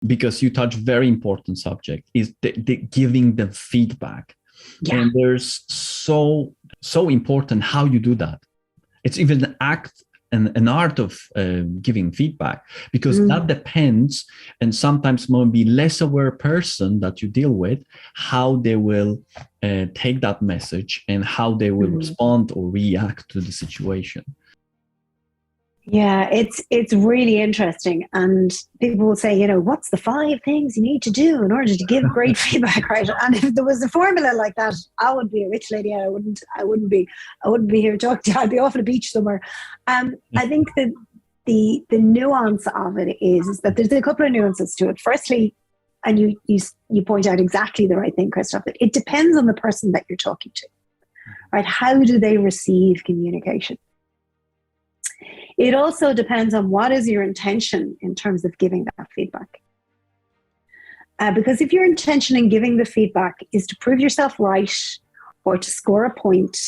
because you touch very important subject, is the giving the feedback. Yeah. And there's so important how you do that. It's even an act and an art of giving feedback, because that depends, and sometimes maybe less aware person that you deal with, how they will take that message and how they will respond or react to the situation. Yeah, it's really interesting. And people will say, what's the 5 things you need to do in order to give great feedback, right? And if there was a formula like that, I would be a rich lady. I wouldn't be here talking to you. I'd be off at a beach somewhere. I think that the nuance of it is that there's a couple of nuances to it. Firstly, and you point out exactly the right thing, Kristof, that it depends on the person that you're talking to, right? How do they receive communication? It also depends on what is your intention in terms of giving that feedback. Because if your intention in giving the feedback is to prove yourself right or to score a point,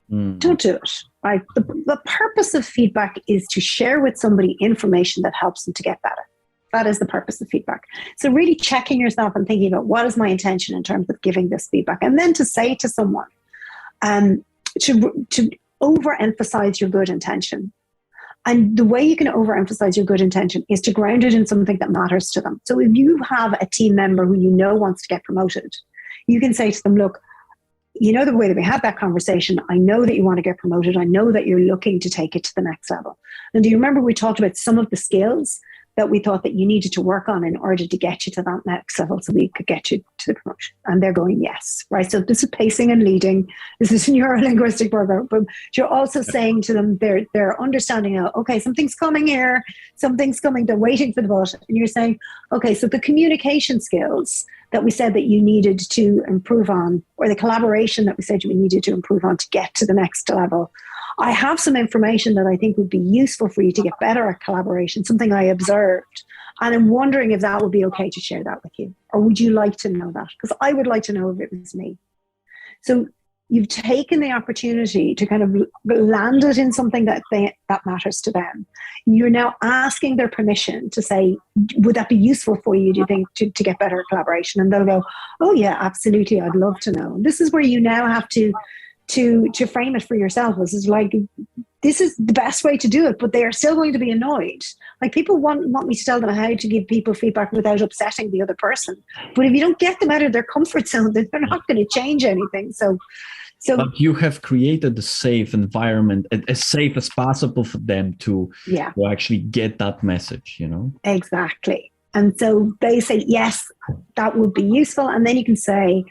don't do it. Right? The purpose of feedback is to share with somebody information that helps them to get better. That is the purpose of feedback. So really checking yourself and thinking about what is my intention in terms of giving this feedback, and then to say to someone, to overemphasize your good intention. And the way you can overemphasize your good intention is to ground it in something that matters to them. So if you have a team member who wants to get promoted, you can say to them, look, the way that we had that conversation, I know that you want to get promoted. I know that you're looking to take it to the next level. And do you remember we talked about some of the skills that we thought that you needed to work on in order to get you to that next level so we could get you to the promotion? And they're going, yes, right? So this is pacing and leading. This is neuro-linguistic program. But you're also saying to them, they're understanding now, okay, something's coming here, something's coming, they're waiting for the bus. And you're saying, okay, so the communication skills that we said that you needed to improve on, or the collaboration that we said you needed to improve on to get to the next level, I have some information that I think would be useful for you to get better at collaboration, something I observed. And I'm wondering if that would be okay to share that with you. Or would you like to know that? Because I would like to know if it was me. So you've taken the opportunity to kind of land it in something that matters to them. You're now asking their permission to say, would that be useful for you, do you think, to get better at collaboration? And they'll go, oh yeah, absolutely, I'd love to know. And this is where you now have to frame it for yourself. This is like, this is the best way to do it, but they are still going to be annoyed. Like, people want me to tell them how to give people feedback without upsetting the other person. But if you don't get them out of their comfort zone, then they're not going to change anything. So but you have created a safe environment, as safe as possible for them to actually get that message, Exactly. And so they say, yes, that would be useful. And then you can say,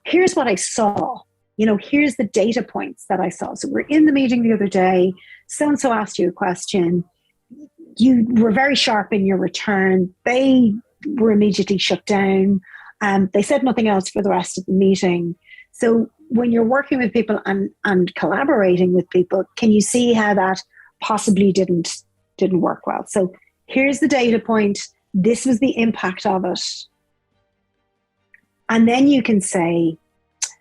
here's what I saw. Here's the data points that I saw. So we're in the meeting the other day. So-and-so asked you a question. You were very sharp in your return. They were immediately shut down. They said nothing else for the rest of the meeting. So when you're working with people and collaborating with people, can you see how that possibly didn't work well? So here's the data point. This was the impact of it. And then you can say,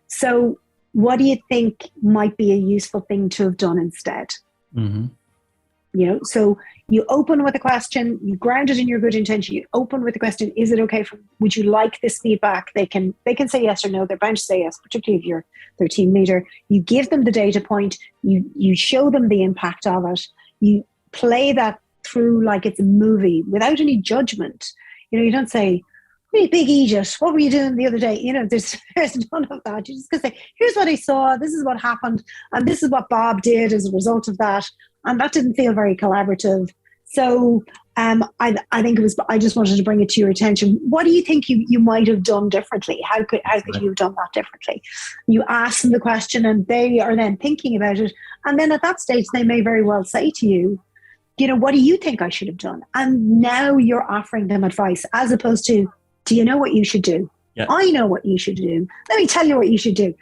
so what do you think might be a useful thing to have done instead? Mm-hmm. So you open with a question, you ground it in your good intention, you open with the question, is it okay would you like this feedback? They can say yes or no, they're bound to say yes, particularly if you're their team leader. You give them the data point, you show them the impact of it, you play that through like it's a movie without any judgment. You don't say, hey, big Egypt, what were you doing the other day? There's none of that. You just go say, here's what I saw, this is what happened, and this is what Bob did as a result of that. And that didn't feel very collaborative. So I think I just wanted to bring it to your attention. What do you think you might have done differently? How could you have done that differently? You ask them the question and they are then thinking about it. And then at that stage, they may very well say to you, what do you think I should have done? And now you're offering them advice as opposed to, do you know what you should do? Yeah. I know what you should do. Let me tell you what you should do.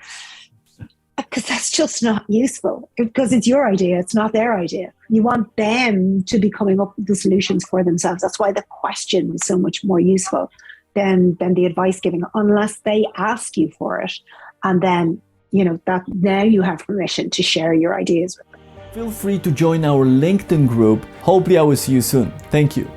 Because that's just not useful, because it's your idea, it's not their idea. You want them to be coming up with the solutions for themselves. That's why the question is so much more useful than the advice giving, unless they ask you for it. And then, that now you have permission to share your ideas with them. Feel free to join our LinkedIn group. Hopefully I will see you soon. Thank you.